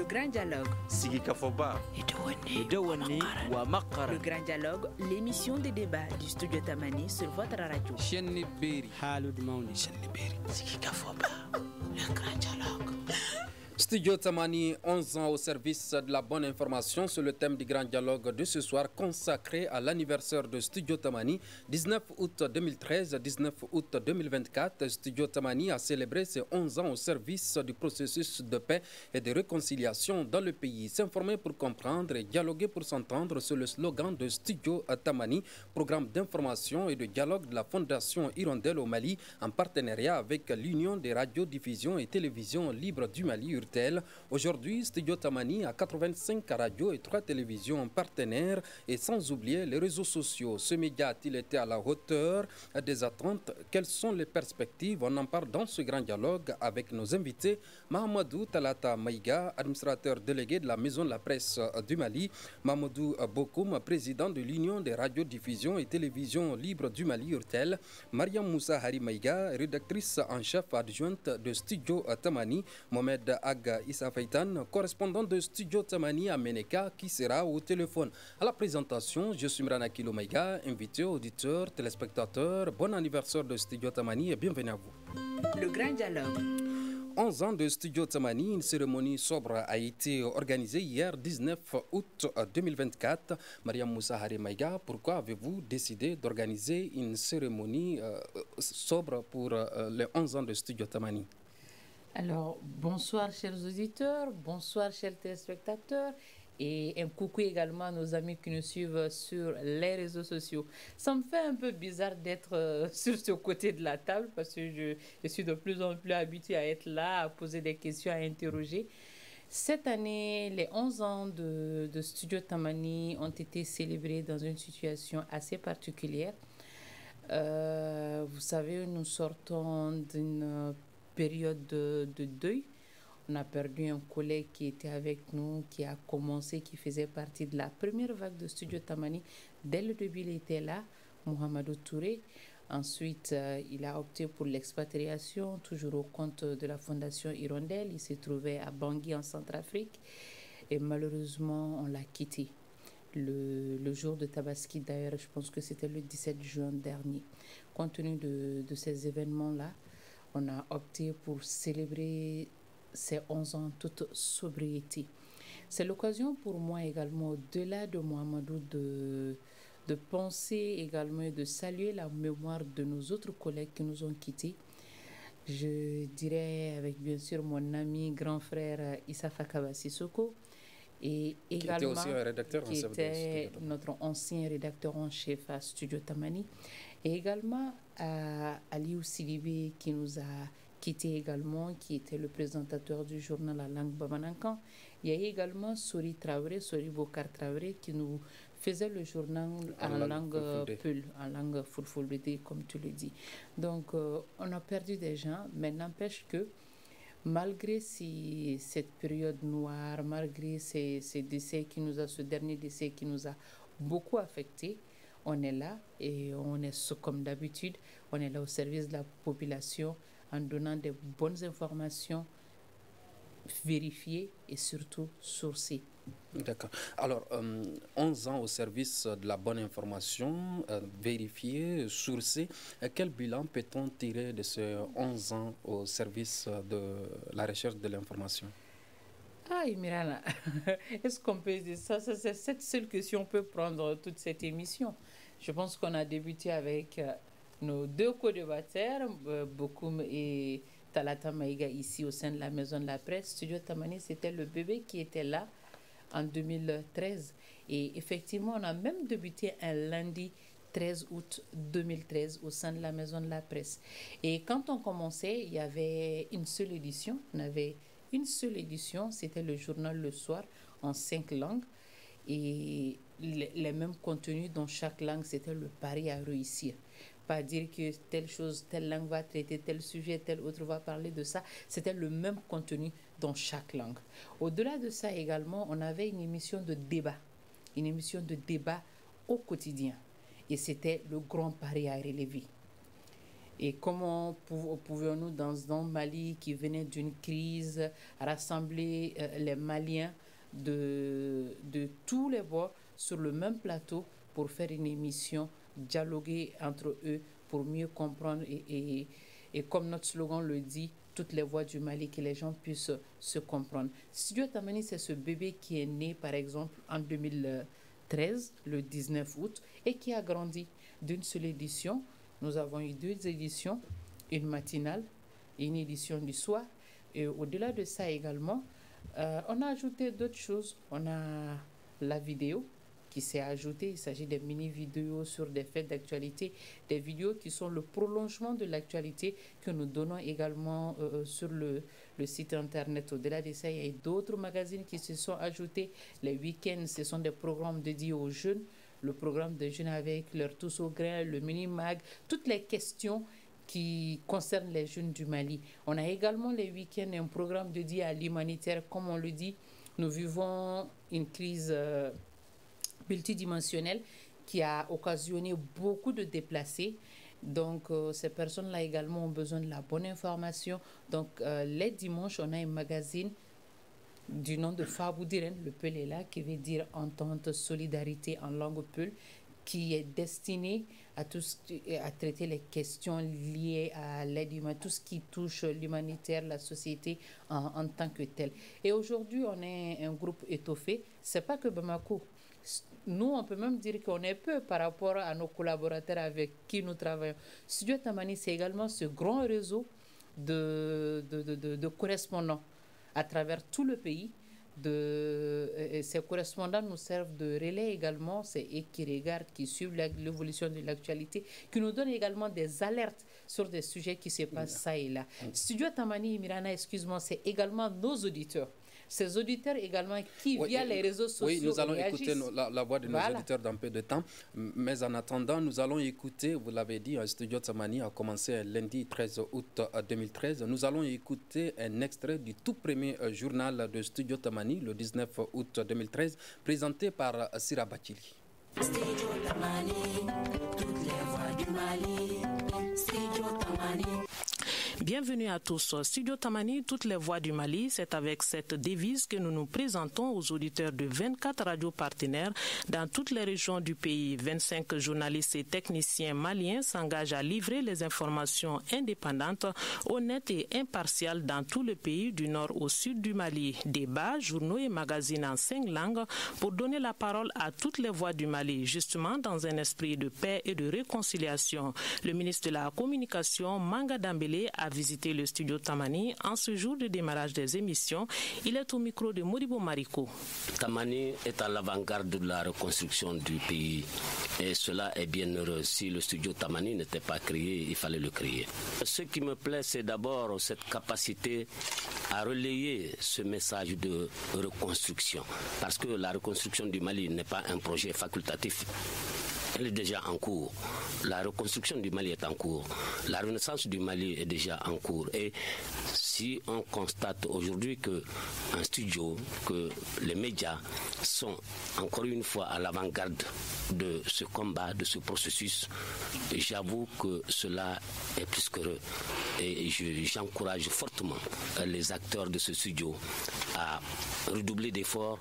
grand dialogue. Sigi Kafoba. Idawani wa Makara. Le grand dialogue, l'émission de débat du studio Tamani sur votre radio. Chenni Beri. Halud Mauni. Chenni Beri. Sigi Kafoba. Le grand dialogue. Studio Tamani, 11 ans au service de la bonne information sur le thème du grand dialogue de ce soir consacré à l'anniversaire de Studio Tamani, 19 août 2013, 19 août 2024. Studio Tamani a célébré ses 11 ans au service du processus de paix et de réconciliation dans le pays. S'informer pour comprendre et dialoguer pour s'entendre, c'est le slogan de Studio Tamani, programme d'information et de dialogue de la Fondation Hirondelle au Mali en partenariat avec l'Union des radiodiffusions et télévisions libres du Mali, URTEL. Aujourd'hui, Studio Tamani a 85 radios et 3 télévisions partenaires et sans oublier les réseaux sociaux. Ce média a-t-il été à la hauteur des attentes? Quelles sont les perspectives? On en parle dans ce grand dialogue avec nos invités. Mahamadou Talata Maïga, administrateur délégué de la Maison de la Presse du Mali. Mamadou Bokoum, président de l'Union des radiodiffusions et télévisions libres du Mali, URTEL. Mariam Moussa Hari Maïga, rédactrice en chef adjointe de Studio Tamani. Mohamed Issa Faitan, correspondant de Studio Tamani à Meneka, qui sera au téléphone. À la présentation, je suis Mrana Kilo Maïga, invité, auditeur, téléspectateur. Bon anniversaire de Studio Tamani et bienvenue à vous. Le grand dialogue. 11 ans de Studio Tamani, une cérémonie sobre a été organisée hier 19 août 2024. Mariam Moussa Hari Maïga, pourquoi avez-vous décidé d'organiser une cérémonie sobre pour les 11 ans de Studio Tamani? Alors, bonsoir chers auditeurs, bonsoir chers téléspectateurs et un coucou également à nos amis qui nous suivent sur les réseaux sociaux. Ça me fait un peu bizarre d'être sur ce côté de la table parce que je suis de plus en plus habituée à être là, à poser des questions, à interroger. Cette année, les 11 ans de Studio Tamani ont été célébrés dans une situation assez particulière. Vous savez, nous sortons d'une période de deuil. On a perdu un collègue qui était avec nous, qui a commencé, qui faisait partie de la première vague de Studio Tamani. Dès le début, il était là, Mohamedou Touré. Ensuite, il a opté pour l'expatriation, toujours au compte de la Fondation Hirondelle. Il s'est trouvé à Bangui, en Centrafrique. Et malheureusement, on l'a quitté. Le jour de Tabaski, d'ailleurs, je pense que c'était le 17 juin dernier. Compte tenu de ces événements-là, on a opté pour célébrer ces 11 ans en toute sobriété. C'est l'occasion pour moi également, au-delà de Mohamedou, de penser également et de saluer la mémoire de nos autres collègues qui nous ont quittés. Je dirais avec bien sûr mon ami, grand frère Issa Fakaba Sissoko, et également qui était notre ancien rédacteur en chef à Studio Tamani, et également à Aliou Sidibé qui nous a quittés également, qui était le présentateur du journal La Langue Bamanankan. Il y a également Sori Bokar Traoré qui nous faisait le journal en langue Peul, en langue Fulfulde, comme tu le dis. Donc on a perdu des gens, mais n'empêche que malgré cette période noire, malgré ce dernier décès qui nous a beaucoup affectés, on est là et on est comme d'habitude, on est là au service de la population en donnant des bonnes informations vérifiées et surtout sourcées. D'accord. Alors, 11 ans au service de la bonne information, vérifiée, sourcée. Quel bilan peut-on tirer de ces 11 ans au service de la recherche de l'information? Ah, Mirana, est-ce qu'on peut dire ça? C'est cette seule question peut prendre toute cette émission. Je pense qu'on a débuté avec nos deux co-débatteurs, Bokoum et Talata Maïga, ici au sein de la Maison de la Presse. Studio Tamani, c'était le bébé qui était là en 2013. Et effectivement, on a même débuté un lundi 13 août 2013 au sein de la Maison de la Presse. Et quand on commençait, il y avait une seule édition. On avait une seule édition, c'était le journal le soir en 5 langues. Et les mêmes contenus dans chaque langue, c'était le pari à réussir. Pas dire que telle langue va traiter tel sujet, tel autre va parler de ça. C'était le même contenu dans chaque langue. Au-delà de ça également, on avait une émission de débat au quotidien. Et c'était le grand pari à relever. Et comment pouvions-nous, dans un Mali qui venait d'une crise, rassembler les Maliens de tous les bords sur le même plateau pour faire une émission, dialoguer entre eux pour mieux comprendre et comme notre slogan le dit, toutes les voix du Mali, que les gens puissent se comprendre. Studio Tamani, c'est ce bébé qui est né, par exemple, en 2013, le 19 août, et qui a grandi d'une seule édition. Nous avons eu 2 éditions, une matinale et une édition du soir. Et au-delà de ça également, on a ajouté d'autres choses. On a la vidéo qui s'est ajoutée. Il s'agit des mini-vidéos sur des faits d'actualité, des vidéos qui sont le prolongement de l'actualité que nous donnons également sur le site internet. Au-delà de ça, il y a d'autres magazines qui se sont ajoutés. Les week-ends, ce sont des programmes dédiés aux jeunes. Le programme des jeunes avec leur tous au grain, le mini-mag, toutes les questions qui concernent les jeunes du Mali. On a également les week-ends un programme dédié à l'humanitaire. Comme on le dit, nous vivons une crise multidimensionnelle qui a occasionné beaucoup de déplacés. Donc, ces personnes-là également ont besoin de la bonne information. Donc, les dimanches, on a un magazine du nom de Fabou Diren, le Peul est là, qui veut dire entente, solidarité en langue Peul, qui est destiné à traiter les questions liées à l'aide humaine, tout ce qui touche l'humanitaire, la société en tant que telle. Et aujourd'hui, on est un groupe étoffé. C'est pas que Bamako. Nous, on peut même dire qu'on est peu par rapport à nos collaborateurs avec qui nous travaillons. Studio Tamani, c'est également ce grand réseau de correspondants à travers tout le pays. Ces correspondants nous servent de relais également, c'est eux qui regardent, qui suivent l'évolution de l'actualité, qui nous donnent également des alertes sur des sujets qui se passent ça et là. Studio Tamani et Mirana, excuse-moi, c'est également nos auditeurs. Ces auditeurs également qui, via les réseaux sociaux, oui, nous allons réagissent. écouter la voix de nos auditeurs dans peu de temps. Mais en attendant, nous allons écouter, vous l'avez dit, Studio Tamani a commencé lundi 13 août 2013. Nous allons écouter un extrait du tout premier journal de Studio Tamani, le 19 août 2013, présenté par Sira Bachili. Studio Tamani, toutes les voix du Mali. Studio Tamani. Bienvenue à tous. Studio Tamani, toutes les voix du Mali, c'est avec cette devise que nous nous présentons aux auditeurs de 24 radios partenaires dans toutes les régions du pays. 25 journalistes et techniciens maliens s'engagent à livrer les informations indépendantes, honnêtes et impartiales dans tout le pays du nord au sud du Mali. Débats, journaux et magazines en 5 langues pour donner la parole à toutes les voix du Mali, justement dans un esprit de paix et de réconciliation. Le ministre de la Communication, Manga Dambélé, a visité le studio Tamani en ce jour de démarrage des émissions. Il est au micro de Modibo Mariko. Tamani est à l'avant-garde de la reconstruction du pays et cela est bien heureux. Si le studio Tamani n'était pas créé, il fallait le créer. Ce qui me plaît, c'est d'abord cette capacité à relayer ce message de reconstruction, parce que la reconstruction du Mali n'est pas un projet facultatif. Elle est déjà en cours. La reconstruction du Mali est en cours. La renaissance du Mali est déjà en cours. Et si on constate aujourd'hui qu'un studio, que les médias sont encore une fois à l'avant-garde de ce combat, de ce processus, j'avoue que cela est plus qu'heureux. Et j'encourage fortement les acteurs de ce studio à redoubler d'efforts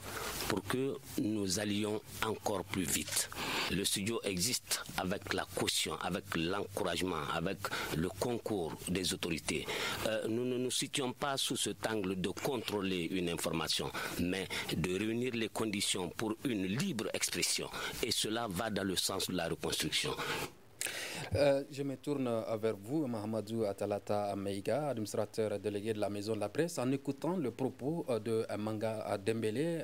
pour que nous allions encore plus vite. Le studio existe avec la caution, avec l'encouragement, avec le concours des autorités. Nous ne nous situons pas sous cet angle de contrôler une information, mais de réunir les conditions pour une libre expression. Et cela va dans le sens de la reconstruction. Je me tourne vers vous, Mahamadou Atalata Meiga, administrateur délégué de la Maison de la Presse. En écoutant le propos de Manga Dembélé,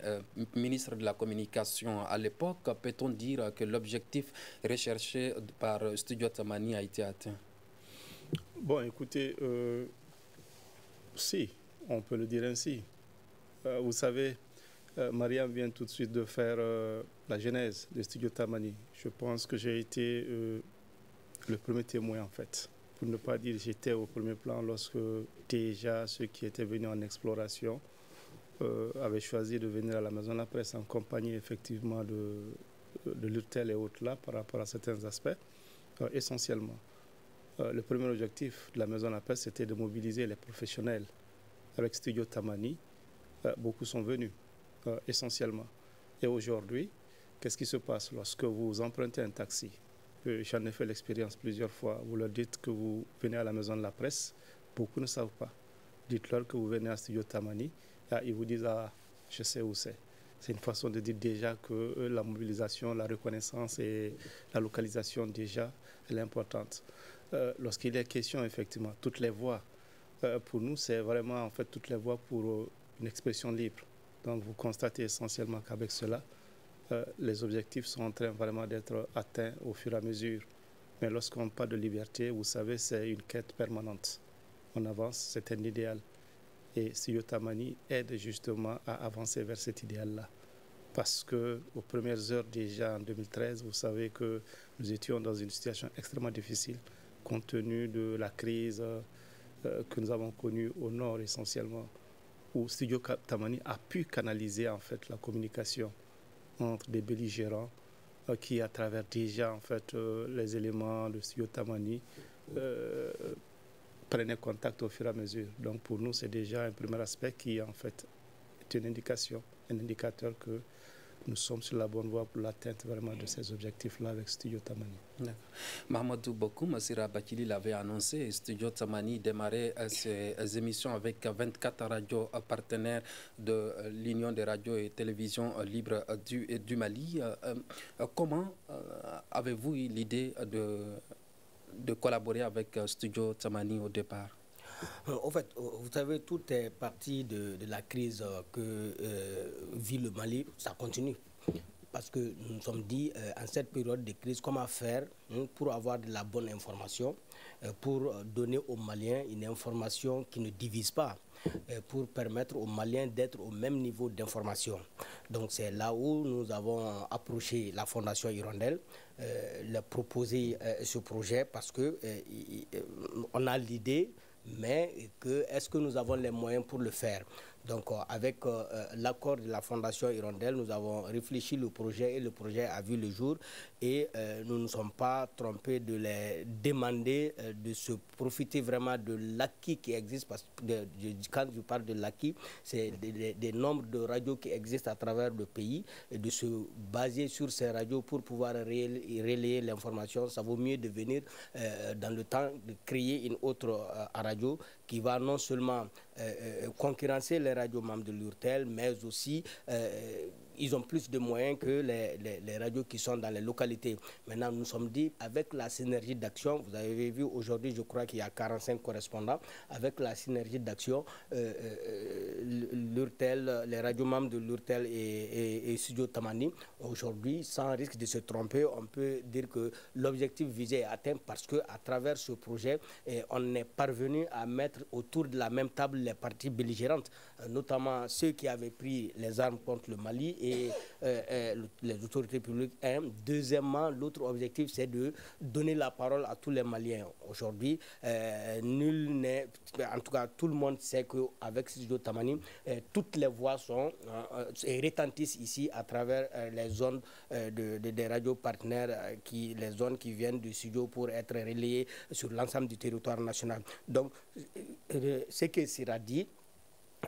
ministre de la Communication à l'époque, peut-on dire que l'objectif recherché par Studio Tamani a été atteint? Bon, écoutez, si, on peut le dire ainsi. Vous savez, Mariam vient tout de suite de faire la genèse de Studio Tamani. Je pense que j'ai été le premier témoin, en fait. Pour ne pas dire j'étais au premier plan lorsque déjà ceux qui étaient venus en exploration avaient choisi de venir à la Maison de la Presse en compagnie effectivement de l'hôtel et autres là par rapport à certains aspects, essentiellement. Le premier objectif de la maison de la presse, c'était de mobiliser les professionnels. Avec Studio Tamani, beaucoup sont venus, essentiellement. Et aujourd'hui, qu'est-ce qui se passe lorsque vous empruntez un taxi? J'en ai fait l'expérience plusieurs fois. Vous leur dites que vous venez à la maison de la presse, beaucoup ne savent pas. Dites-leur que vous venez à Studio Tamani, ils vous disent « Ah, je sais où c'est ». C'est une façon de dire déjà que la mobilisation, la reconnaissance et la localisation déjà, elle est importante. Lorsqu'il est question, effectivement, toutes les voix, pour nous, c'est vraiment en fait toutes les voix pour une expression libre. Donc vous constatez essentiellement qu'avec cela, les objectifs sont en train vraiment d'être atteints au fur et à mesure. Mais lorsqu'on parle de liberté, vous savez, c'est une quête permanente. On avance, c'est un idéal. Et Studio Tamani aide justement à avancer vers cet idéal-là. Parce qu'aux premières heures déjà en 2013, vous savez que nous étions dans une situation extrêmement difficile, compte tenu de la crise que nous avons connue au nord essentiellement, où Studio Tamani a pu canaliser en fait la communication entre des belligérants qui, à travers déjà en fait les éléments de Studio Tamani, prenaient contact au fur et à mesure. Donc pour nous, c'est déjà un premier aspect qui en fait est une indication, un indicateur que nous sommes sur la bonne voie pour l'atteinte vraiment de ces objectifs-là avec Studio Tamani. Mahamadou Bokou, Massira Bakili l'avait annoncé, Studio Tamani démarrait ses émissions avec 24 radios partenaires de l'Union des radios et télévisions libres du Mali. Comment avez-vous eu l'idée de collaborer avec Studio Tamani au départ? En fait, vous savez, tout est parti de la crise que vit le Mali. Ça continue. Parce que nous nous sommes dit, en cette période de crise, comment faire pour avoir de la bonne information, pour donner aux Maliens une information qui ne divise pas, pour permettre aux Maliens d'être au même niveau d'information. Donc c'est là où nous avons approché la Fondation Hirondelle, leur proposé ce projet parce que on a l'idée, mais est-ce que nous avons les moyens pour le faire? Donc avec l'accord de la Fondation Hirondelle, nous avons réfléchi le projet et le projet a vu le jour et nous ne sommes pas trompés de les demander de se profiter vraiment de l'acquis qui existe. Parce que quand je parle de l'acquis, c'est des nombres de radios qui existent à travers le pays et de se baser sur ces radios pour pouvoir relayer l'information. Ça vaut mieux de venir dans le temps de créer une autre radio qui va non seulement concurrencer les radios membres de l'URTEL, mais aussi ils ont plus de moyens que les radios qui sont dans les localités. Maintenant, nous nous sommes dit, avec la synergie d'action, vous avez vu aujourd'hui, je crois qu'il y a 45 correspondants, avec la synergie d'action, l'URTEL, les radios membres de l'URTEL et Studio Tamani, aujourd'hui, sans risque de se tromper, on peut dire que l'objectif visé est atteint parce qu'à travers ce projet, on est parvenu à mettre autour de la même table les parties belligérantes, notamment ceux qui avaient pris les armes contre le Mali et les autorités publiques. Deuxièmement, l'autre objectif, c'est de donner la parole à tous les Maliens. Aujourd'hui, nul n'est, en tout cas, tout le monde sait qu'avec Studio Tamani, toutes les voix sont et retentissent ici à travers les zones des radios partenaires, les zones qui viennent du studio pour être relayées sur l'ensemble du territoire national. Donc, ce que Sira dit,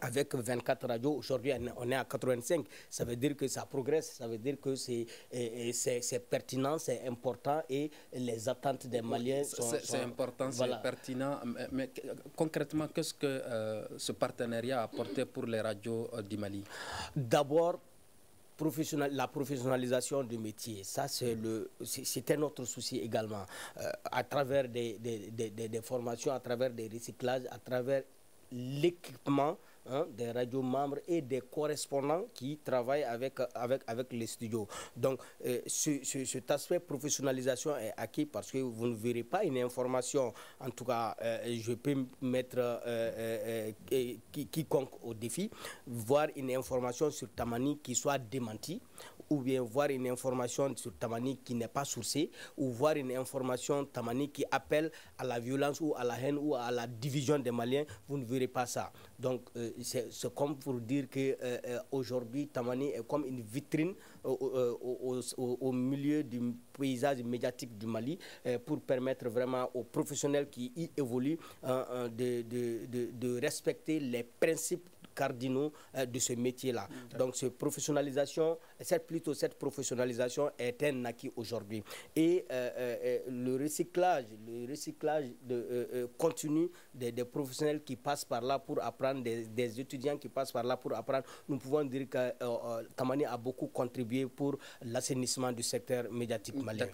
avec 24 radios, aujourd'hui on est à 85, ça veut dire que ça progresse, ça veut dire que c'est pertinent, c'est important et les attentes des Maliens sont... C'est important, voilà. C'est pertinent, mais concrètement, qu'est-ce que ce partenariat a apporté pour les radios du Mali? D'abord, la professionnalisation du métier, ça c'est un autre souci également, à travers des formations, à travers des recyclages, à travers l'équipement des radios membres et des correspondants qui travaillent avec les studios. Donc, cet aspect professionnalisation est acquis parce que vous ne verrez pas une information, en tout cas, je peux mettre quiconque au défi, voir une information sur Tamani qui soit démentie ou bien voir une information sur Tamani qui n'est pas sourcée, ou voir une information Tamani qui appelle à la violence ou à la haine ou à la division des Maliens, vous ne verrez pas ça. Donc c'est comme pour dire que aujourd'hui Tamani est comme une vitrine au milieu du paysage médiatique du Mali pour permettre vraiment aux professionnels qui y évoluent de respecter les principes cardinaux de ce métier-là. Donc cette professionnalisation est un acquis aujourd'hui. Et le recyclage continu des professionnels qui passent par là pour apprendre, des étudiants qui passent par là pour apprendre, nous pouvons dire que Tamani a beaucoup contribué pour l'assainissement du secteur médiatique malien.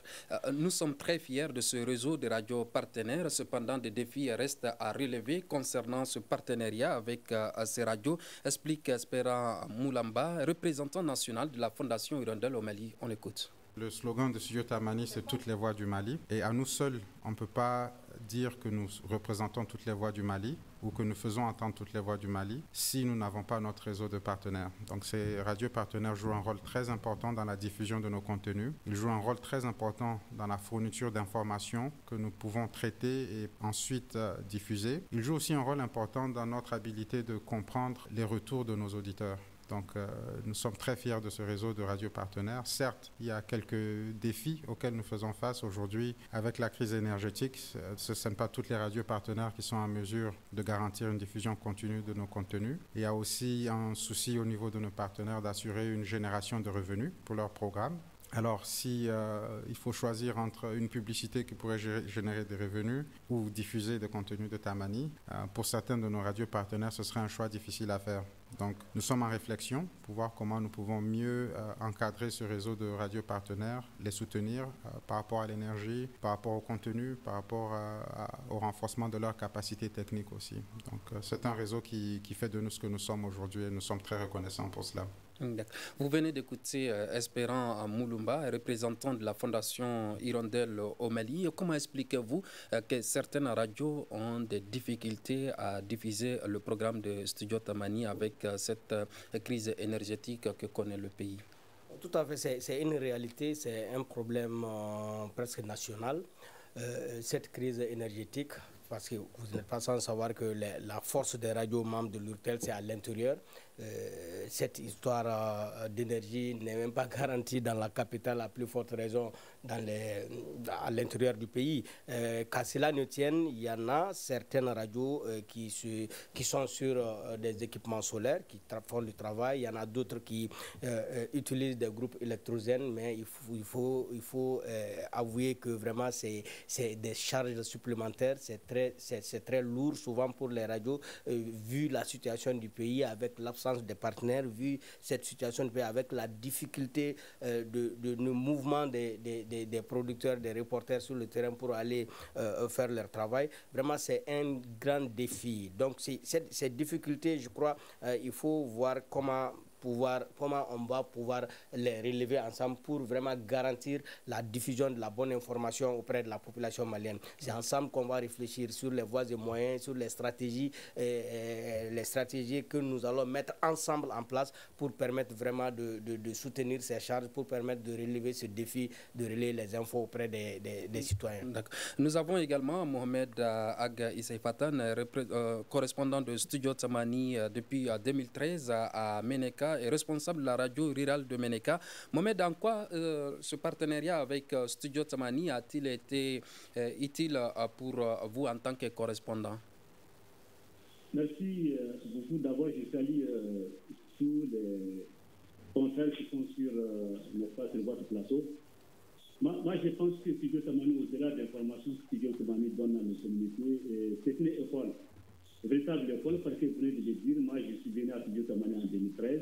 Nous sommes très fiers de ce réseau de radios partenaires. Cependant, des défis restent à relever concernant ce partenariat avec ces radios, explique Espera Moulamba, représentant national de la Fondation Hirondelle au Mali. On écoute. Le slogan de Studio Tamani, c'est toutes les voix du Mali. Et à nous seuls, on ne peut pas dire que nous représentons toutes les voix du Mali ou que nous faisons entendre toutes les voix du Mali si nous n'avons pas notre réseau de partenaires. Donc ces radios partenaires jouent un rôle très important dans la diffusion de nos contenus. Ils jouent un rôle très important dans la fourniture d'informations que nous pouvons traiter et ensuite diffuser. Ils jouent aussi un rôle important dans notre habilité de comprendre les retours de nos auditeurs. Donc, nous sommes très fiers de ce réseau de radios partenaires. Certes, il y a quelques défis auxquels nous faisons face aujourd'hui avec la crise énergétique. Ce ne sont pas toutes les radios partenaires qui sont en mesure de garantir une diffusion continue de nos contenus. Il y a aussi un souci au niveau de nos partenaires d'assurer une génération de revenus pour leurs programmes. Alors, si il faut choisir entre une publicité qui pourrait générer des revenus ou diffuser des contenus de Tamani, pour certains de nos radios partenaires, ce serait un choix difficile à faire. Donc, nous sommes en réflexion pour voir comment nous pouvons mieux encadrer ce réseau de radios partenaires, les soutenir par rapport à l'énergie, par rapport au contenu, par rapport au renforcement de leurs capacités techniques aussi. Donc, c'est un réseau qui fait de nous ce que nous sommes aujourd'hui et nous sommes très reconnaissants pour cela. Vous venez d'écouter Espérant Moulumba, représentant de la Fondation Hirondelle au Mali. Comment expliquez-vous que certaines radios ont des difficultés à diffuser le programme de Studio Tamani avec cette crise énergétique que connaît le pays? Tout à fait, c'est une réalité, c'est un problème presque national, cette crise énergétique. Parce que vous n'êtes pas sans savoir que la force des radios membres de l'URTEL, c'est à l'intérieur. Cette histoire d'énergie n'est même pas garantie dans la capitale, à plus forte raison à l'intérieur du pays. Qu'à cela ne tienne, il y en a certaines radios qui sont sur des équipements solaires, qui font du travail. Il y en a d'autres qui utilisent des groupes électrogènes, mais il faut avouer que vraiment c'est des charges supplémentaires. C'est très lourd souvent pour les radios, vu la situation du pays avec l'absence des partenaires, vu cette situation du pays avec la difficulté de mouvement des producteurs, des reporters sur le terrain pour aller faire leur travail. Vraiment, c'est un grand défi. Donc, cette difficulté, je crois, il faut voir comment on va pouvoir les relever ensemble pour vraiment garantir la diffusion de la bonne information auprès de la population malienne. C'est ensemble qu'on va réfléchir sur les voies et moyens, sur les stratégies que nous allons mettre ensemble en place pour permettre vraiment de soutenir ces charges, pour permettre de relever ce défi, de relayer les infos auprès des citoyens. Nous avons également Mohamed Ag Issaïfatan, correspondant de Studio Tamani depuis 2013 à Ménéka, est responsable de la radio rurale de Ménéka. Mohamed, en quoi ce partenariat avec Studio Tamani a-t-il été utile pour vous en tant que correspondant? Merci beaucoup. D'abord, je salue tous les confrères qui sont sur votre plateau. Moi, je pense que Studio Tamani, au-delà des informations que Studio Tamani donne à nos communautés, c'est une école. Une véritable école, parce que vous venez de le dire, moi je suis venu à Studio Tamani en 2013.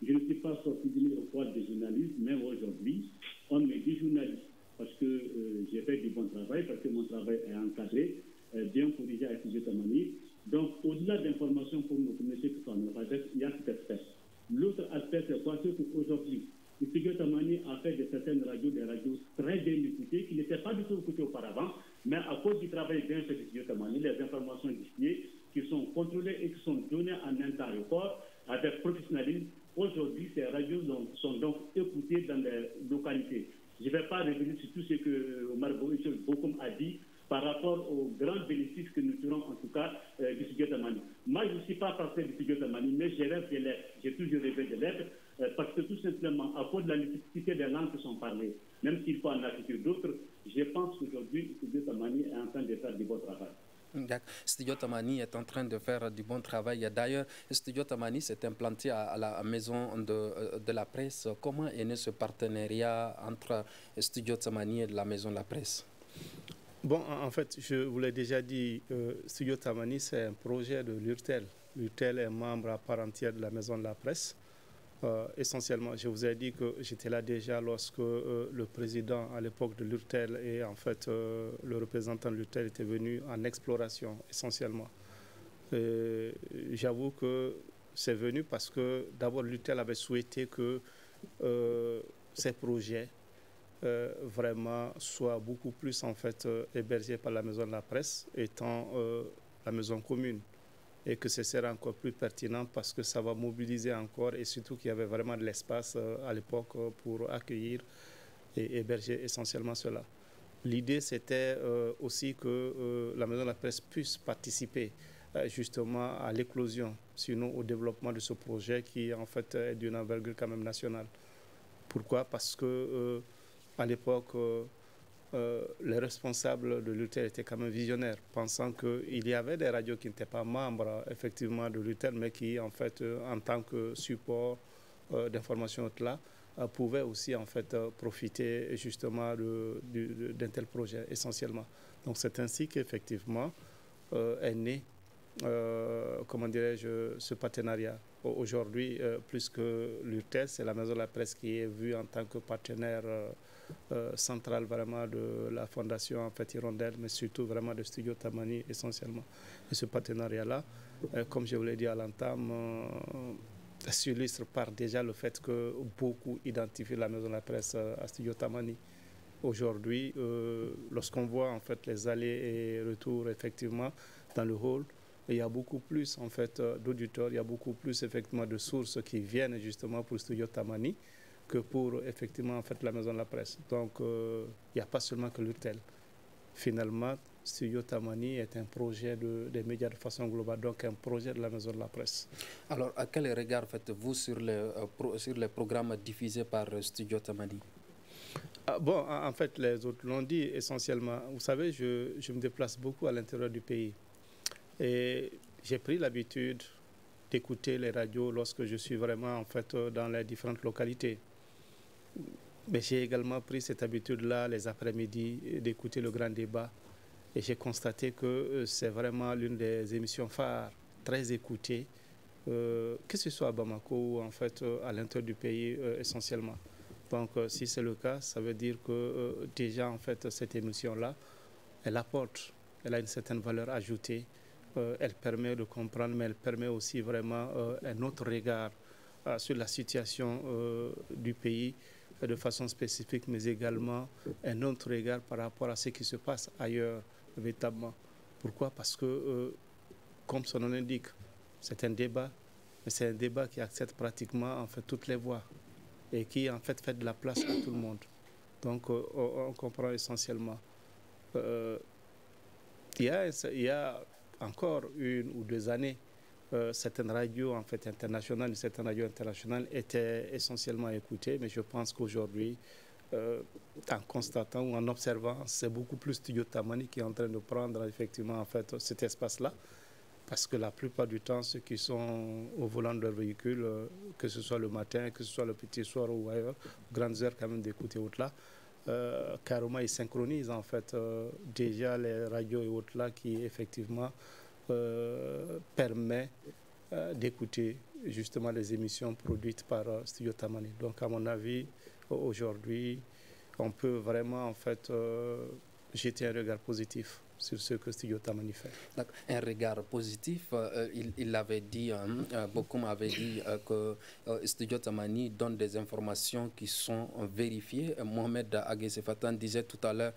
Je ne suis pas sorti d'une école de journalisme, mais aujourd'hui, on me dit journaliste, parce que j'ai fait du bon travail, parce que mon travail est encadré, bien corrigé à Studio Tamani. Donc, au-delà d'informations pour nos communautés qui sont en Afrique, il y a cet aspect. L'autre aspect, c'est quoi? C'est qu'aujourd'hui, Studio Tamani a fait de certaines radios des radios très bien écoutées, qui n'étaient pas du tout écoutées auparavant, mais à cause du travail bien fait de Studio Tamani, les informations diffusées, qui sont contrôlées et qui sont données en un temps record, avec professionnalisme. Aujourd'hui, ces radios sont donc écoutées Moi, je ne suis pas parti du studio Tamani, mais je rêve de l'être. J'ai toujours rêvé de l'être, parce que tout simplement, à cause de la nécessité des langues qui sont parlées, même s'il faut en ajouter d'autres, je pense qu'aujourd'hui, le studio Tamani est en train de faire du bon travail. Studio Tamani est en train de faire du bon travail. D'ailleurs, Studio Tamani s'est implanté à la maison de la presse. Comment est né ce partenariat entre Studio Tamani et la maison de la presse? Bon, en fait, je vous l'ai déjà dit, Studio Tamani, c'est un projet de l'URTEL. L'URTEL est membre à part entière de la maison de la presse. Essentiellement, je vous ai dit que j'étais là déjà lorsque le président à l'époque de l'URTEL et en fait le représentant de l'URTEL était venu en exploration essentiellement. J'avoue que c'est venu parce que d'abord l'URTEL avait souhaité que ces projets vraiment soient beaucoup plus en fait hébergés par la maison de la presse étant la maison commune. Et que ce sera encore plus pertinent parce que ça va mobiliser encore et surtout qu'il y avait vraiment de l'espace à l'époque pour accueillir et héberger essentiellement cela. L'idée, c'était aussi que la maison de la presse puisse participer justement à l'éclosion, sinon au développement de ce projet qui en fait est d'une envergure quand même nationale. Pourquoi? Parce que à l'époque, les responsables de l'URTEL étaient quand même visionnaires, pensant qu'il y avait des radios qui n'étaient pas membres effectivement de l'URTEL, mais qui en fait, en tant que support d'information là, pouvaient aussi en fait profiter justement d'un tel projet essentiellement. Donc c'est ainsi qu'effectivement est né, comment dirais-je, ce partenariat. Aujourd'hui, plus que l'URTEL, c'est la maison de la presse qui est vue en tant que partenaire centrale vraiment de la fondation en fait Hirondelle, mais surtout vraiment de Studio Tamani essentiellement. Et ce partenariat-là, comme je vous l'ai dit à l'entame, s'illustre par déjà le fait que beaucoup identifient la maison de la presse à Studio Tamani. Aujourd'hui, lorsqu'on voit en fait les allers et retours effectivement dans le hall, il y a beaucoup plus en fait d'auditeurs, il y a beaucoup plus effectivement de sources qui viennent justement pour Studio Tamani que pour effectivement en fait la maison de la presse. Donc il n'y a pas seulement que l'URTEL. Finalement, Studio Tamani est un projet des médias de façon globale, donc un projet de la maison de la presse. Alors, à quel regard faites-vous sur les programmes diffusés par Studio Tamani? Bon, en fait, les autres l'ont dit essentiellement. Vous savez, je me déplace beaucoup à l'intérieur du pays. Et j'ai pris l'habitude d'écouter les radios lorsque je suis vraiment en fait dans les différentes localités. Mais j'ai également pris cette habitude-là les après-midi d'écouter le grand débat. Et j'ai constaté que c'est vraiment l'une des émissions phares, très écoutées, que ce soit à Bamako ou en fait à l'intérieur du pays essentiellement. Donc si c'est le cas, ça veut dire que déjà en fait cette émission-là, elle apporte, elle a une certaine valeur ajoutée. Elle permet de comprendre, mais elle permet aussi vraiment un autre regard sur la situation du pays de façon spécifique, mais également un autre regard par rapport à ce qui se passe ailleurs, véritablement. Pourquoi? Parce que, comme son nom l'indique, c'est un débat, mais c'est un débat qui accepte pratiquement en fait toutes les voix et qui en fait de la place à tout le monde. Donc, on comprend essentiellement. Il y a encore 1 ou 2 années, certaines radios en fait internationales, certaines radios internationales étaient essentiellement écoutées, mais je pense qu'aujourd'hui, en constatant ou en observant, c'est beaucoup plus Studio Tamani qui est en train de prendre effectivement en fait cet espace-là, parce que la plupart du temps, ceux qui sont au volant de leur véhicule, que ce soit le matin, que ce soit le petit soir ou ailleurs, grandes heures quand même d'écouter au-delà, carrément ils synchronisent en fait déjà les radios et autres là qui effectivement permet d'écouter justement les émissions produites par Studio Tamani. Donc à mon avis, aujourd'hui, on peut vraiment en fait jeter un regard positif sur ce que Studio Tamani fait. Un regard positif, il l'avait dit, beaucoup m'avaient dit que Studio Tamani donne des informations qui sont vérifiées. Mohamed Aguesefatan disait tout à l'heure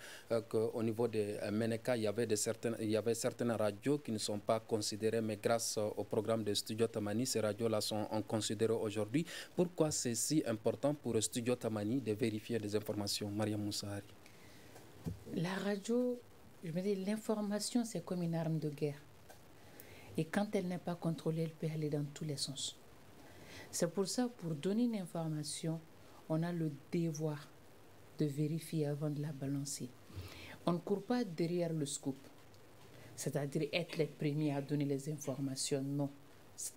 qu'au niveau de Meneka, il y avait certaines radios qui ne sont pas considérées, mais grâce au programme de Studio Tamani, ces radios-là sont considérées aujourd'hui. Pourquoi c'est si important pour Studio Tamani de vérifier des informations? Mariam Moussahari. La radio, je me dis, l'information, c'est comme une arme de guerre. Et quand elle n'est pas contrôlée, elle peut aller dans tous les sens. C'est pour ça, pour donner une information, on a le devoir de vérifier avant de la balancer. On ne court pas derrière le scoop, c'est-à-dire être les premiers à donner les informations. Non,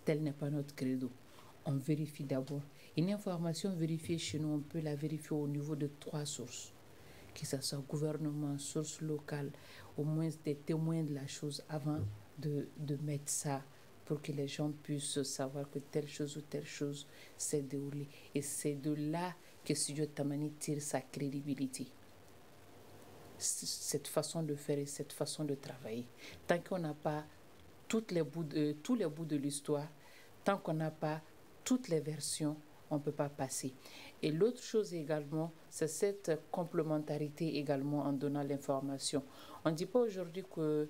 tel n'est pas notre credo. On vérifie d'abord. Une information vérifiée chez nous, on peut la vérifier au niveau de 3 sources, que ce soit gouvernement, source locale, au moins des témoins de la chose avant de mettre ça pour que les gens puissent savoir que telle chose ou telle chose s'est déroulée. Et c'est de là que Studio Tamani tire sa crédibilité. Cette façon de faire et cette façon de travailler. Tant qu'on n'a pas tous les bouts de l'histoire, tant qu'on n'a pas toutes les versions, on ne peut pas passer. Et l'autre chose également, c'est cette complémentarité également en donnant l'information. On ne dit pas aujourd'hui que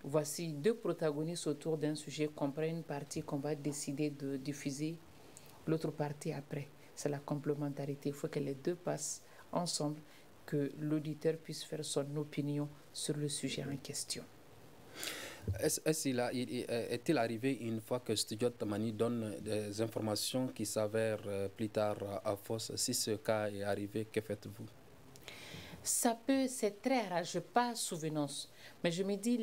voici 2 protagonistes autour d'un sujet qu'on prend une partie qu'on va décider de diffuser, l'autre partie après. C'est la complémentarité. Il faut que les 2 passent ensemble, que l'auditeur puisse faire son opinion sur le sujet en question. Est-il arrivé une fois que Studio Tamani donne des informations qui s'avèrent plus tard à fausses? Si ce cas est arrivé, que faites-vous? C'est très rare, je n'ai pas souvenance. Mais je me dis,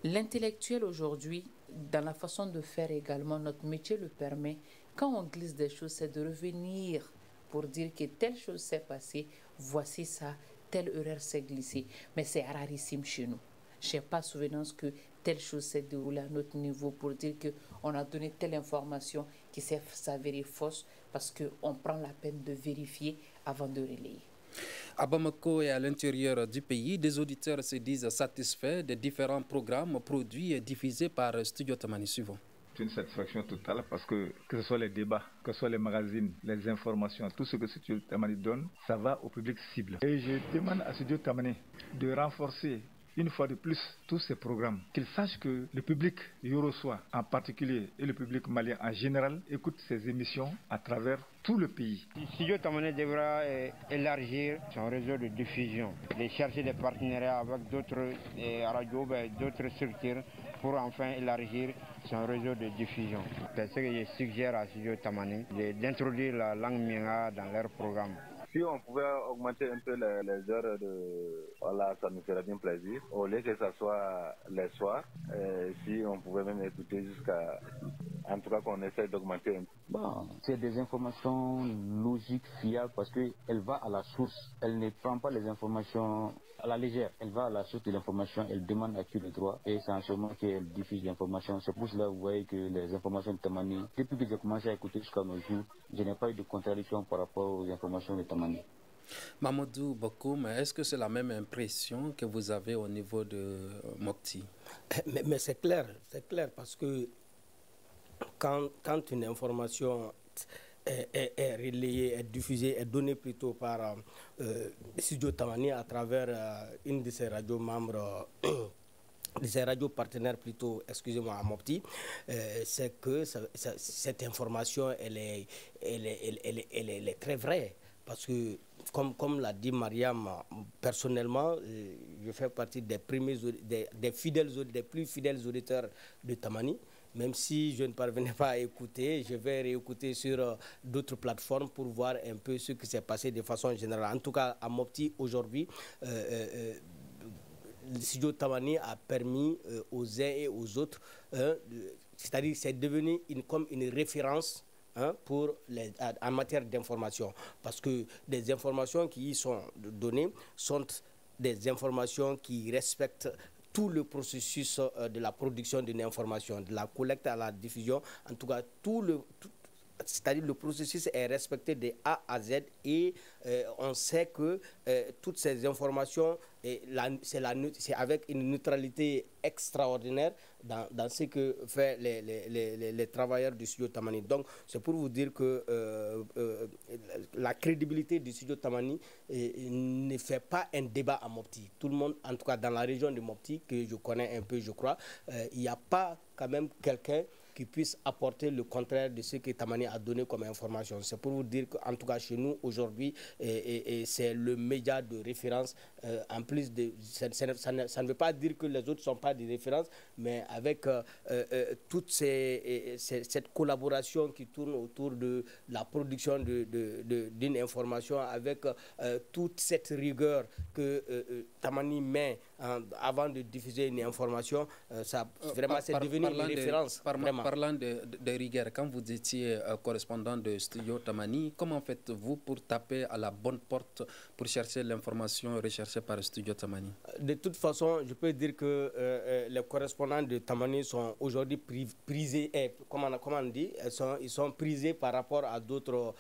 l'intellectuel aujourd'hui, dans la façon de faire également, notre métier le permet. Quand on glisse des choses, c'est de revenir pour dire que telle chose s'est passée, voici ça, telle erreur s'est glissée. Mais c'est rarissime chez nous. Je n'ai pas souvenance que telle chose s'est déroulée à notre niveau pour dire qu'on a donné telle information qui s'est avérée fausse parce qu'on prend la peine de vérifier avant de relayer. À Bamako et à l'intérieur du pays, des auditeurs se disent satisfaits des différents programmes produits et diffusés par Studio Tamani. Suivant. C'est une satisfaction totale parce que ce soit les débats, que ce soit les magazines, les informations, tout ce que Studio Tamani donne, ça va au public cible. Et je demande à Studio Tamani de renforcer une fois de plus tous ces programmes, qu'ils sachent que le public Yorosois en particulier et le public malien en général écoute ces émissions à travers tout le pays. Studio Tamani devra élargir son réseau de diffusion, de chercher des partenariats avec d'autres radios, d'autres structures pour enfin élargir son réseau de diffusion. C'est ce que je suggère à Studio Tamani, d'introduire la langue Mienga dans leur programme. Si on pouvait augmenter un peu les heures voilà, ça nous ferait bien plaisir. Au lieu que ça soit les soirs, si on pouvait même écouter jusqu'à... En tout cas, qu'on essaie d'augmenter un peu. Bon, c'est des informations logiques, fiables, parce qu'elle va à la source. Elle ne prend pas les informations à la légère. Elle va à la source de l'information, elle demande à qui le droit, et c'est en ce moment qu'elle diffuse l'information. C'est pour cela que vous voyez que les informations de Tamani, depuis que j'ai commencé à écouter jusqu'à nos jours, je n'ai pas eu de contradiction par rapport aux informations de Tamani. Mamadou Bokoum, est-ce que c'est la même impression que vous avez au niveau de Mopti? Mais c'est clair, parce que quand une information est relayée, est diffusée, est donnée plutôt par Studio Tamani à travers une de ses radios membres, de ses radios partenaires plutôt, excusez-moi, à Mopti, c'est que cette information, elle est très vraie. Parce que, comme l'a dit Mariam, personnellement, je fais partie des plus fidèles auditeurs de Tamani. Même si je ne parvenais pas à écouter, je vais réécouter sur d'autres plateformes pour voir un peu ce qui s'est passé de façon générale. En tout cas, à Mopti, aujourd'hui, le Studio Tamani a permis aux uns et aux autres, c'est-à-dire c'est devenu comme une référence en matière d'information. Parce que des informations qui y sont données sont des informations qui respectent tout le processus de la production d'une information, de la collecte à la diffusion. En tout cas, c'est-à-dire le processus est respecté de A à Z et on sait que toutes ces informations, c'est avec une neutralité extraordinaire dans ce que fait les travailleurs du Studio Tamani. Donc, c'est pour vous dire que la crédibilité du Studio Tamani ne fait pas un débat à Mopti. Tout le monde, en tout cas dans la région de Mopti, que je connais un peu, je crois, il n'y a pas quand même quelqu'un qui puisse apporter le contraire de ce que Tamani a donné comme information. C'est pour vous dire qu'en tout cas chez nous aujourd'hui, c'est le média de référence. En plus de ça ne veut pas dire que les autres ne sont pas des références, mais avec toute cette collaboration qui tourne autour de la production d'une information, avec toute cette rigueur que Tamani met avant de diffuser une information, ça vraiment c'est devenu une référence. Parlant de rigueur, quand vous étiez correspondant de Studio Tamani, comment faites-vous pour taper à la bonne porte pour chercher l'information recherchée par Studio Tamani? De toute façon, je peux dire que les correspondants de Tamani sont aujourd'hui prisés, comment on dit, ils sont prisés par rapport à d'autres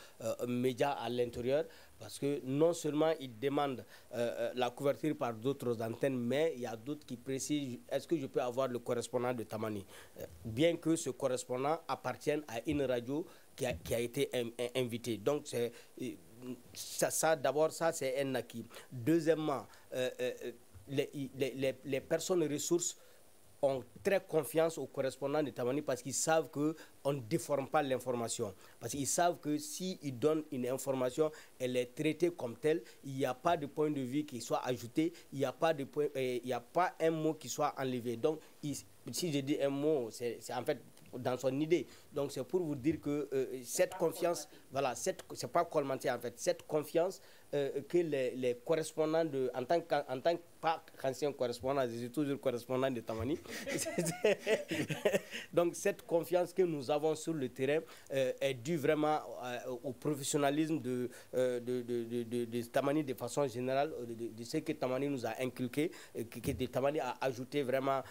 médias à l'intérieur, parce que non seulement ils demandent la couverture par d'autres antennes, mais il y a d'autres qui précisent est-ce que je peux avoir le correspondant de Tamani, bien que ce correspondant appartienne à une radio qui a été invitée. Donc d'abord, ça c'est un acquis. Deuxièmement, les personnes ressources ont très confiance aux correspondants de Tamani parce qu'ils savent qu'on ne déforme pas l'information. Parce qu'ils savent que s'ils donnent une information, elle est traitée comme telle, il n'y a pas de point de vue qui soit ajouté, il n'y a pas un mot qui soit enlevé. Donc, si je dis un mot, c'est en fait dans son idée. Donc, c'est pour vous dire que cette confiance, voilà, c'est pas colmaté en fait, cette confiance que les correspondants en tant qu'ancien correspondant, je suis toujours correspondant de Tamani. Donc cette confiance que nous avons sur le terrain est due vraiment au professionnalisme de Tamani de façon générale, de ce que Tamani nous a inculqué, que Tamani a ajouté vraiment.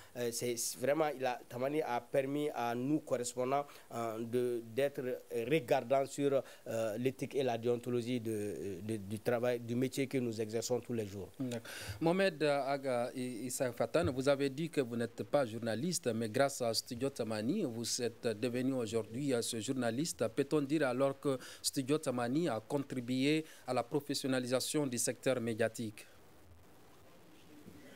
Tamani a permis à nous correspondants d'être regardants sur l'éthique et la déontologie du travail, du métier que nous exerçons tous les jours. Mohamed Aga Issa Fatane, vous avez dit que vous n'êtes pas journaliste, mais grâce à Studio Tamani, vous êtes devenu aujourd'hui ce journaliste. Peut-on dire alors que Studio Tamani a contribué à la professionnalisation du secteur médiatique?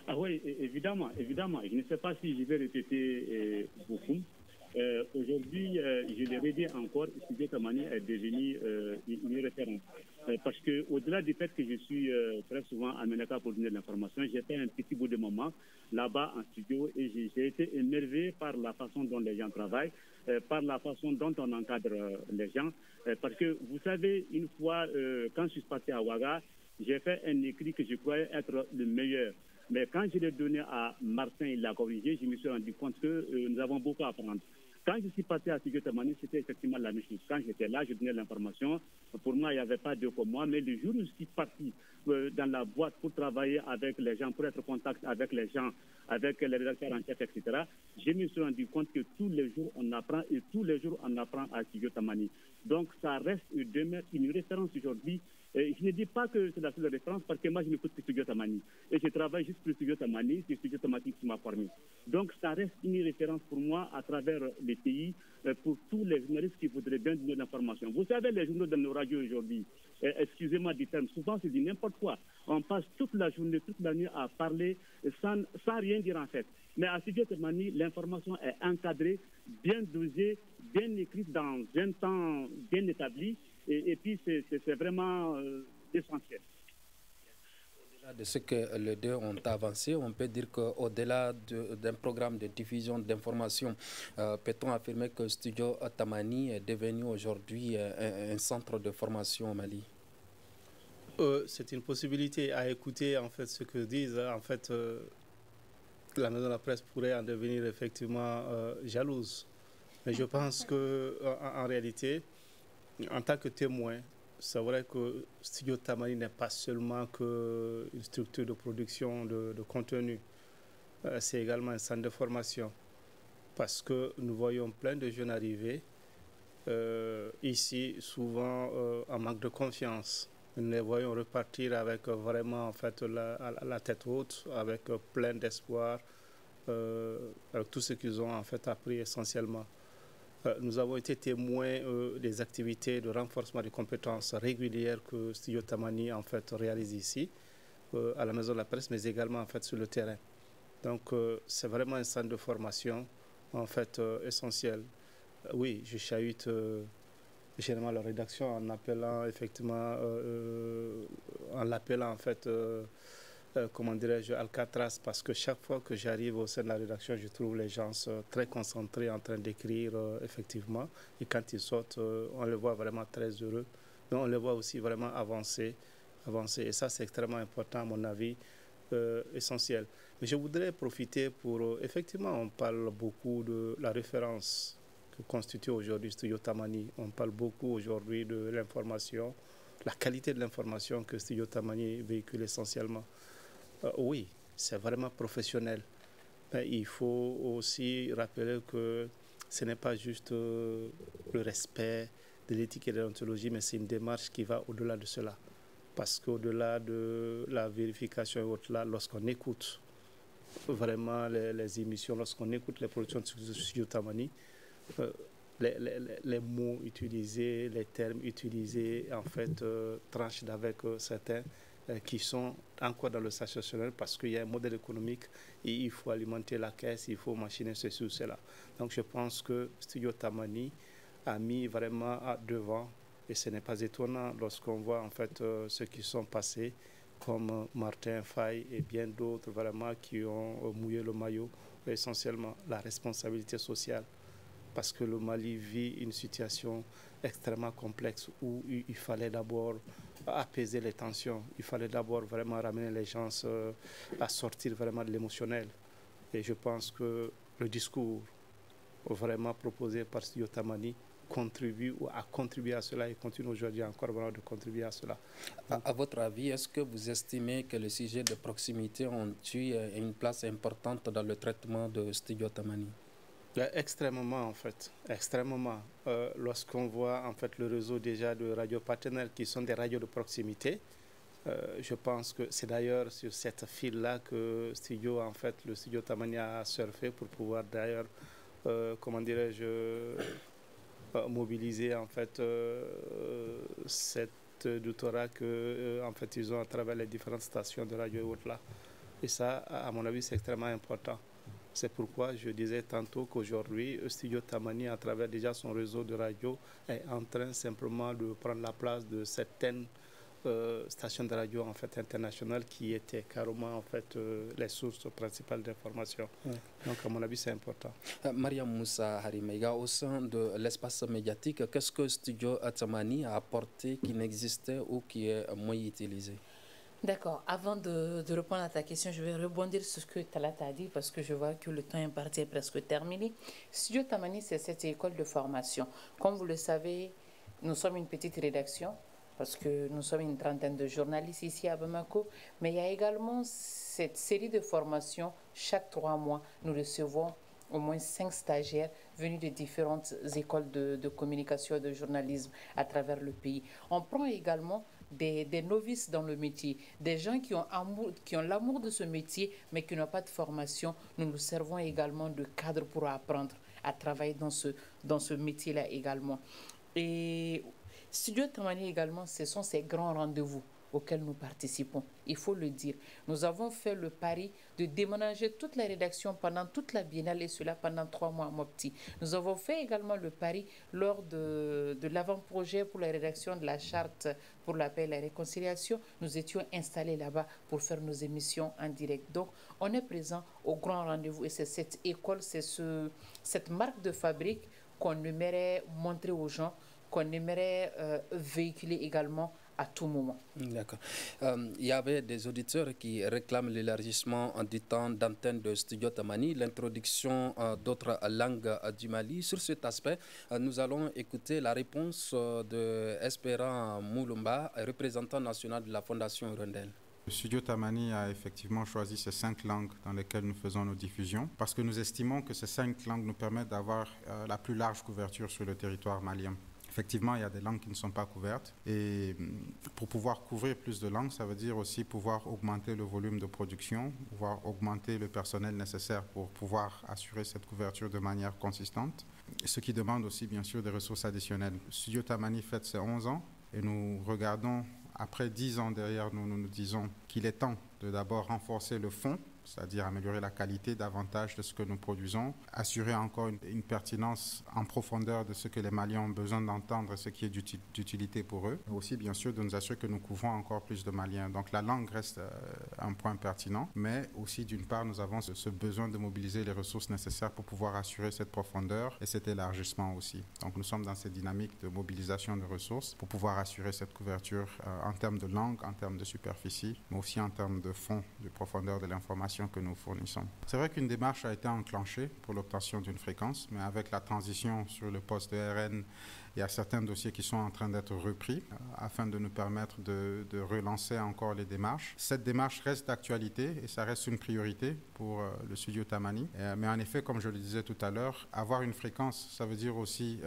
Ah oui, évidemment. Je ne sais pas si je vais répéter beaucoup. Aujourd'hui, je le redis encore, Studio Tamani est devenu une référence. Parce qu'au-delà du fait que je suis très souvent à Menaka pour donner de l'information, j'ai fait un petit bout de moment là-bas en studio et j'ai été émerveillé par la façon dont les gens travaillent, par la façon dont on encadre les gens. Parce que vous savez, une fois, quand je suis parti à Ouaga, j'ai fait un écrit que je croyais être le meilleur. Mais quand je l'ai donné à Martin, il l'a corrigé, je me suis rendu compte que nous avons beaucoup à apprendre. Quand je suis parti à Studio Tamani, c'était effectivement la même chose. Quand j'étais là, je donnais l'information. Pour moi, il n'y avait pas de pour moi. Mais le jour où je suis parti dans la boîte pour travailler avec les gens, pour être en contact avec les gens, avec les rédacteurs en chef, etc., je me suis rendu compte que tous les jours, on apprend et tous les jours, on apprend à Studio Tamani. Donc, ça reste et demeure une référence aujourd'hui. Je ne dis pas que c'est la seule référence parce que moi, je n'écoute que Studio Tamani. Et je travaille juste pour Studio Tamani, c'est Studio Tamani qui m'a formé. Donc, ça reste une référence pour moi à travers les pays, pour tous les journalistes qui voudraient bien donner l'information. Vous savez, les journaux de nos radios aujourd'hui, excusez-moi du terme, souvent c'est du n'importe quoi. On passe toute la journée, toute la nuit à parler sans rien dire en fait. Mais à Studio Tamani, l'information est encadrée, bien dosée, bien écrite dans un temps bien établi. Et puis, c'est vraiment essentiel. Au-delà de ce que les deux ont avancé, on peut dire qu'au-delà d'un programme de diffusion d'informations, peut-on affirmer que Studio Tamani est devenu aujourd'hui un centre de formation au Mali? C'est une possibilité à écouter en fait ce que disent. En fait, la maison de la presse pourrait en devenir effectivement jalouse. Mais je pense qu'en réalité, en tant que témoin, c'est vrai que Studio Tamani n'est pas seulement une structure de production de contenu. C'est également un centre de formation. Parce que nous voyons plein de jeunes arriver ici, souvent en manque de confiance. Nous les voyons repartir avec vraiment en fait, la tête haute, avec plein d'espoir, avec tout ce qu'ils ont en fait appris essentiellement. Nous avons été témoins des activités de renforcement des compétences régulières que Studio Tamani en fait réalise ici, à la Maison de la Presse, mais également en fait sur le terrain. Donc c'est vraiment un centre de formation en fait essentiel. oui, je chahute généralement la rédaction en appelant effectivement, en l'appelant en fait, comment dirais-je, Alcatraz, parce que chaque fois que j'arrive au sein de la rédaction, je trouve les gens très concentrés en train d'écrire effectivement, et quand ils sortent, on les voit vraiment très heureux, mais on les voit aussi vraiment avancer, et ça c'est extrêmement important à mon avis, essentiel. Mais je voudrais profiter pour, effectivement, on parle beaucoup de la référence que constitue aujourd'hui Studio Tamani. On parle beaucoup aujourd'hui de l'information, la qualité de l'information que Studio Tamani véhicule essentiellement. Oui, c'est vraiment professionnel. Mais il faut aussi rappeler que ce n'est pas juste le respect de l'éthique et de l'ontologie, mais c'est une démarche qui va au-delà de cela. Parce qu'au-delà de la vérification et autres, là, lorsqu'on écoute vraiment les émissions, lorsqu'on écoute les productions de Studio Tamani, les mots utilisés, les termes utilisés, en fait, tranchent avec certains qui sont encore dans le sensationnel parce qu'il y a un modèle économique et il faut alimenter la caisse, il faut machiner ceci ou cela. Donc je pense que Studio Tamani a mis vraiment devant, et ce n'est pas étonnant lorsqu'on voit en fait ceux qui sont passés comme Martin Faye et bien d'autres vraiment qui ont mouillé le maillot, essentiellement la responsabilité sociale. Parce que le Mali vit une situation extrêmement complexe où il fallait d'abord apaiser les tensions, il fallait d'abord vraiment ramener les gens à sortir vraiment de l'émotionnel. Et je pense que le discours vraiment proposé par Studio Tamani contribue ou a contribué à cela et continue aujourd'hui encore vraiment de contribuer à cela. À votre avis, est-ce que vous estimez que les sujets de proximité ont eu une place importante dans le traitement de Studio Tamani? Extrêmement en fait, extrêmement. Lorsqu'on voit en fait le réseau déjà de radios partenaires qui sont des radios de proximité, je pense que c'est d'ailleurs sur cette file-là que le Studio Tamani a surfé pour pouvoir d'ailleurs, comment dirais-je, mobiliser en fait cette doutorat que en fait ils ont à travers les différentes stations de radio et autres là. Et ça, à mon avis, c'est extrêmement important. C'est pourquoi je disais tantôt qu'aujourd'hui, Studio Tamani, à travers déjà son réseau de radio, est en train simplement de prendre la place de certaines stations de radio en fait internationales qui étaient carrément en fait les sources principales d'information. Donc à mon avis, c'est important. Mariam Moussa Harimega, au sein de l'espace médiatique, qu'est-ce que Studio Tamani a apporté qui n'existait ou qui est moins utilisé? D'accord. Avant de répondre à ta question, je vais rebondir sur ce que Talata a dit parce que je vois que le temps imparti est presque terminé. Studio Tamani, c'est cette école de formation. Comme vous le savez, nous sommes une petite rédaction parce que nous sommes une trentaine de journalistes ici à Bamako, mais il y a également cette série de formations. Chaque 3 mois, nous recevons au moins 5 stagiaires venus de différentes écoles de communication et de journalisme à travers le pays. On prend également des novices dans le métier, des gens qui ont l'amour de ce métier, mais qui n'ont pas de formation. Nous nous servons également de cadre pour apprendre à travailler dans ce métier-là également. Et Studio Tamani également, ce sont ces grands rendez-vous auxquels nous participons. Il faut le dire. Nous avons fait le pari de déménager toute la rédaction pendant toute la biennale et cela pendant 3 mois à Mopti. Nous avons fait également le pari lors de l'avant-projet pour la rédaction de la charte pour la paix et la réconciliation. Nous étions installés là-bas pour faire nos émissions en direct. Donc, on est présent au grand rendez-vous et c'est cette école, c'est cette marque de fabrique qu'on aimerait montrer aux gens, qu'on aimerait véhiculer également à tout moment. D'accord. Il y avait des auditeurs qui réclament l'élargissement du temps d'antenne de Studio Tamani, l'introduction d'autres langues du Mali. Sur cet aspect, nous allons écouter la réponse de Espérant Moulumba, représentant national de la Fondation Hirondelle. Le Studio Tamani a effectivement choisi ces 5 langues dans lesquelles nous faisons nos diffusions parce que nous estimons que ces 5 langues nous permettent d'avoir la plus large couverture sur le territoire malien. Effectivement, il y a des langues qui ne sont pas couvertes et pour pouvoir couvrir plus de langues, ça veut dire aussi pouvoir augmenter le volume de production, pouvoir augmenter le personnel nécessaire pour pouvoir assurer cette couverture de manière consistante, ce qui demande aussi bien sûr des ressources additionnelles. Studio Tamani fête ses 11 ans et nous regardons, après 10 ans derrière nous, nous disons qu'il est temps de d'abord renforcer le fond, c'est-à-dire améliorer la qualité davantage de ce que nous produisons, assurer encore une pertinence en profondeur de ce que les Maliens ont besoin d'entendre, ce qui est d'utilité pour eux, mais aussi bien sûr de nous assurer que nous couvrons encore plus de Maliens. Donc la langue reste un point pertinent, mais aussi d'une part nous avons ce besoin de mobiliser les ressources nécessaires pour pouvoir assurer cette profondeur et cet élargissement aussi. Donc nous sommes dans cette dynamique de mobilisation de ressources pour pouvoir assurer cette couverture en termes de langue, en termes de superficie, mais aussi en termes de fond, de profondeur de l'information que nous fournissons. C'est vrai qu'une démarche a été enclenchée pour l'obtention d'une fréquence, mais avec la transition sur le poste de RN, il y a certains dossiers qui sont en train d'être repris afin de nous permettre de relancer encore les démarches. Cette démarche reste d'actualité et ça reste une priorité pour le studio Tamani. Mais en effet, comme je le disais tout à l'heure, avoir une fréquence, ça veut dire aussi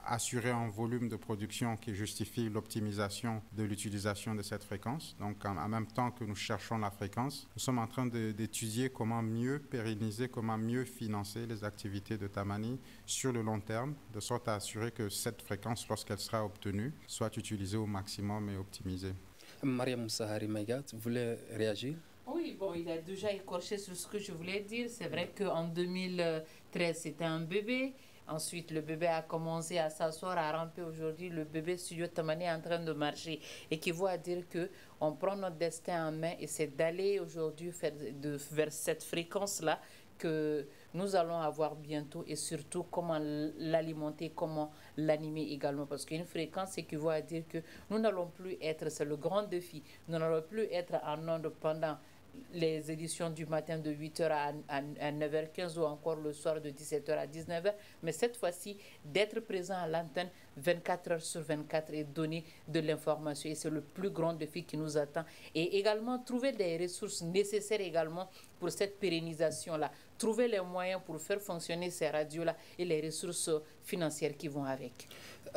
assurer un volume de production qui justifie l'optimisation de l'utilisation de cette fréquence. Donc en même temps que nous cherchons la fréquence, nous sommes en train d'étudier comment mieux pérenniser, comment mieux financer les activités de Tamani sur le long terme, de sorte à assurer que cette fréquence, lorsqu'elle sera obtenue, soit utilisée au maximum et optimisée. Mariam Sahari Maïgat, vous voulez réagir? Oui, bon, il a déjà écorché sur ce que je voulais dire. C'est vrai qu'en 2013, c'était un bébé. Ensuite, le bébé a commencé à s'asseoir, à ramper. Aujourd'hui, le bébé Studio Tamani est en train de marcher. Et qui vaut à dire qu'on prend notre destin en main et c'est d'aller aujourd'hui vers cette fréquence-là que nous allons avoir bientôt et surtout comment l'alimenter, comment l'animer également. Parce qu'une fréquence équivaut à dire que nous n'allons plus être, c'est le grand défi, nous n'allons plus être en onde pendant les éditions du matin de 8h à 9h15 ou encore le soir de 17h à 19h, mais cette fois-ci d'être présent à l'antenne 24 heures sur 24 et donner de l'information. Et c'est le plus grand défi qui nous attend. Et également trouver des ressources nécessaires également pour cette pérennisation-là. Trouver les moyens pour faire fonctionner ces radios-là et les ressources financières qui vont avec.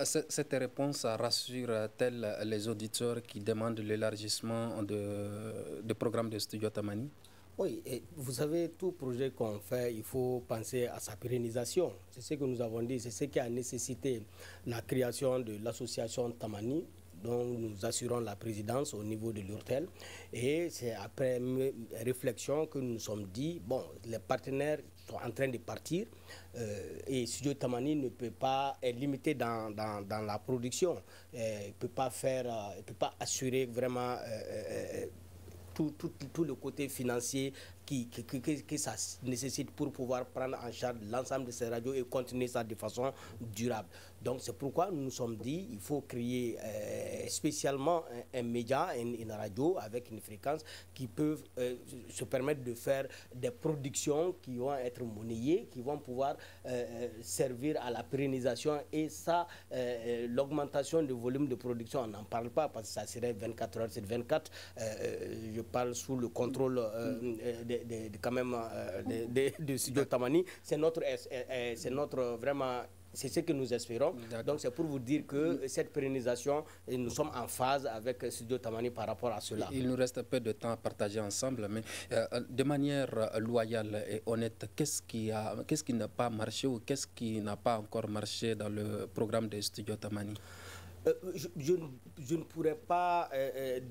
Cette réponse rassure-t-elle les auditeurs qui demandent l'élargissement de programmes de Studio Tamani? Oui, et vous savez, tout projet qu'on fait, il faut penser à sa pérennisation. C'est ce que nous avons dit, c'est ce qui a nécessité la création de l'association Tamani, dont nous assurons la présidence au niveau de l'URTEL. Et c'est après une réflexion que nous nous sommes dit, bon, les partenaires sont en train de partir et Studio Tamani ne peut pas être limité dans la production. Il ne peut pas assurer vraiment tout le côté financier que ça nécessite pour pouvoir prendre en charge l'ensemble de ces radios et continuer ça de façon durable. Donc c'est pourquoi nous nous sommes dit il faut créer spécialement un média, une radio avec une fréquence qui peuvent se permettre de faire des productions qui vont être monnayées, qui vont pouvoir servir à la pérennisation et ça, l'augmentation du volume de production, on n'en parle pas parce que ça serait 24 heures sur 24. Je parle sous le contrôle de Studio Tamani. C'est ce que nous espérons. Donc c'est pour vous dire que cette pérennisation, nous sommes en phase avec Studio Tamani par rapport à cela. Il nous reste peu de temps à partager ensemble, mais de manière loyale et honnête, qu'est-ce qui n'a pas marché ou qu'est-ce qui n'a pas encore marché dans le programme de Studio Tamani? Je ne pourrais pas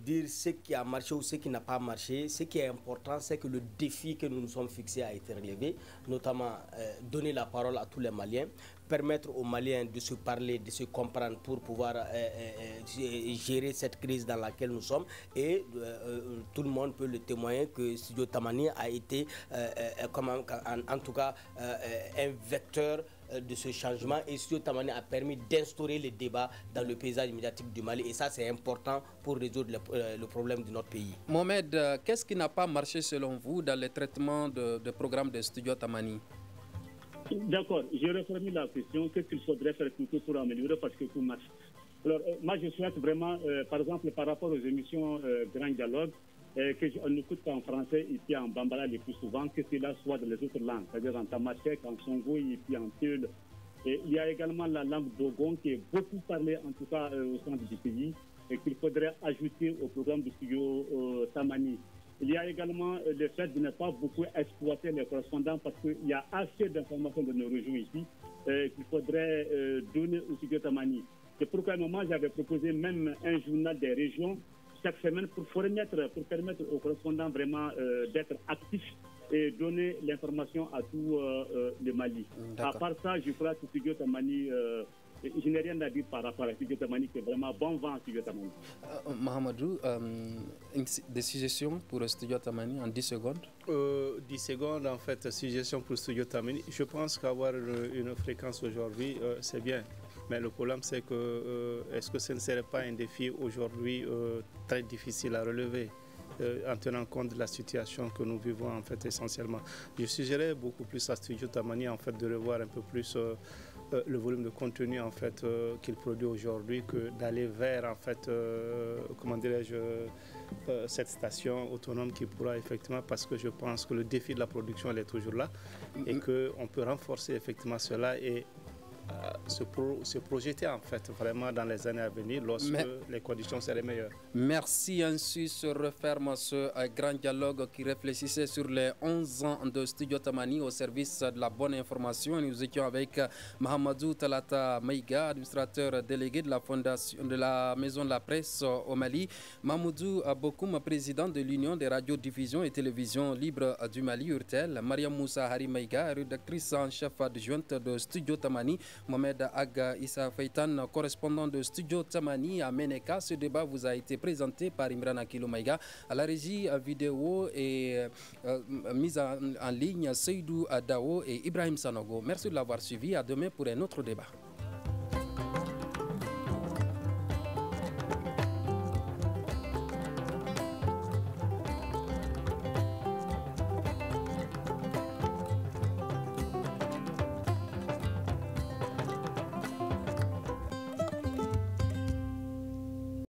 dire ce qui a marché ou ce qui n'a pas marché. Ce qui est important, c'est que le défi que nous nous sommes fixés a été relevé, notamment donner la parole à tous les Maliens, permettre aux Maliens de se parler, de se comprendre pour pouvoir gérer cette crise dans laquelle nous sommes. Et tout le monde peut le témoigner que Studio Tamani a été, en tout cas, un vecteur de ce changement et Studio Tamani a permis d'instaurer les débats dans le paysage médiatique du Mali et ça c'est important pour résoudre le problème de notre pays. Mohamed, qu'est-ce qui n'a pas marché selon vous dans le traitement de programme de Studio Tamani? D'accord, je reformule la question, qu'est-ce qu'il faudrait faire plutôt pour améliorer parce que tout marche. Alors moi je souhaite vraiment, par exemple par rapport aux émissions Grand Dialogue, qu'on écoute en français et puis en bambara le plus souvent, que cela soit dans les autres langues, c'est-à-dire en tamashek, en songo et puis en teul. Et il y a également la langue dogon qui est beaucoup parlée, en tout cas au centre du pays, et qu'il faudrait ajouter au programme de Studio Tamani. Il y a également le fait de ne pas beaucoup exploiter les correspondants parce qu'il y a assez d'informations de nos régions ici qu'il faudrait donner au Studio Tamani. C'est pourquoi à un moment j'avais proposé même un journal des régions chaque semaine pour permettre aux correspondants vraiment d'être actifs et donner l'information à tout le Mali. À part ça, je crois que Studio Tamani, je n'ai rien à dire par rapport à Studio Tamani, qui est vraiment bon vent à Studio Tamani. Mahamadou, des suggestions pour Studio Tamani en 10 secondes 10 secondes, en fait, suggestion pour Studio Tamani. Je pense qu'avoir une fréquence aujourd'hui, c'est bien. Mais le problème, c'est que est-ce que ce ne serait pas un défi aujourd'hui très difficile à relever en tenant compte de la situation que nous vivons en fait essentiellement. Je suggérerais beaucoup plus à Studio Tamani en fait de revoir un peu plus le volume de contenu en fait qu'il produit aujourd'hui, que d'aller vers en fait comment dirais-je cette station autonome qui pourra effectivement, parce que je pense que le défi de la production elle est toujours là et que on peut renforcer effectivement cela et se projeter en fait vraiment dans les années à venir lorsque les conditions seraient meilleures. Merci. Ainsi se referme ce grand dialogue qui réfléchissait sur les 11 ans de Studio Tamani au service de la bonne information. Nous étions avec Mahamadou Talata Maïga, administrateur délégué de la fondation de la Maison de la Presse au Mali, Mamoudou Bokoum, président de l'Union des radiodiffusions et télévisions libres du Mali, URTEL, Mariam Moussa Hari Maïga, rédactrice en chef adjointe de Studio Tamani, Mohamed Aga Issa Feitan, correspondant de Studio Tamani à Meneka. Ce débat vous a été présenté par Imran Akilo Maïga. À la régie vidéo et mise en ligne, Seydou Adao et Ibrahim Sanogo. Merci de l'avoir suivi. À demain pour un autre débat.